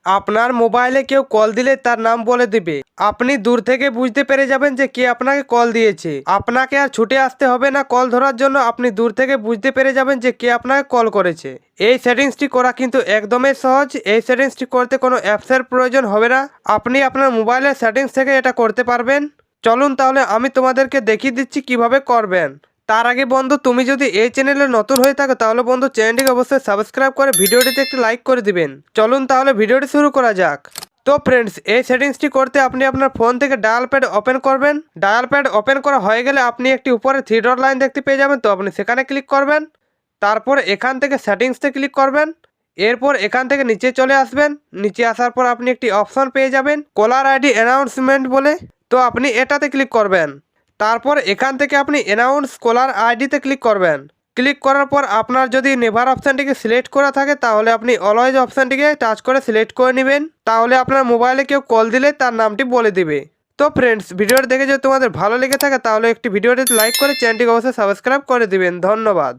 আপনার মোবাইলে কেউ কল দিলে তার নাম বলে দিবে। আপনি দূর থেকে বুঝতে পেরে যাবেন যে কে আপনাকে কল দিয়েছে। আপনাকে আর ছুটে আসতে হবে না কল ধরার জন্য, আপনি দূর থেকে বুঝতে পেরে যাবেন যে কে আপনাকে কল করেছে। এই সেটিংসটি করা কিন্তু একদমই সহজ। এই সেটিংসটি করতে কোনো অ্যাপসের প্রয়োজন হবে না, আপনি আপনার মোবাইলের সেটিংস থেকে এটা করতে পারবেন। চলুন তাহলে আমি তোমাদেরকে দেখিয়ে দিচ্ছি কিভাবে করবেন। তার আগে বন্ধু, তুমি যদি এই চ্যানেলে নতুন হয়ে থাকো তাহলে বন্ধু চ্যানেলটিকে অবশ্যই সাবস্ক্রাইব করে ভিডিওটিতে একটি লাইক করে দিবেন। চলুন তাহলে ভিডিওটি শুরু করা যাক। তো ফ্রেন্ডস, এই সেটিংসটি করতে আপনি আপনার ফোন থেকে ডায়াল প্যাড ওপেন করবেন। ডায়াল প্যাড ওপেন করা হয়ে গেলে আপনি একটি উপরে 3 ডট লাইন দেখতে পেয়ে যাবেন, তো আপনি সেখানে ক্লিক করবেন। তারপর এখান থেকে সেটিংসতে ক্লিক করবেন। এরপর এখান থেকে নিচে চলে আসবেন। নিচে আসার পর আপনি একটি অপশন পেয়ে যাবেন কলার আইডি অ্যানাউন্সমেন্ট বলে, তো আপনি এটাতে ক্লিক করবেন। তারপর এখান থেকে আপনি অ্যানাউন্স কলার আইডিতে ক্লিক করবেন। ক্লিক করার পর আপনার যদি নেভার অপশানটিকে সিলেক্ট করা থাকে তাহলে আপনি অলওয়েজ অপশানটিকে টাচ করে সিলেক্ট করে নেবেন। তাহলে আপনার মোবাইলে কেউ কল দিলে তার নামটি বলে দিবে। তো ফ্রেন্ডস, ভিডিওটি দেখে যদি তোমাদের ভালো লেগে থাকে তাহলে একটি ভিডিওটিতে লাইক করে চ্যানেলটিকে অবশ্যই সাবস্ক্রাইব করে দিবেন। ধন্যবাদ।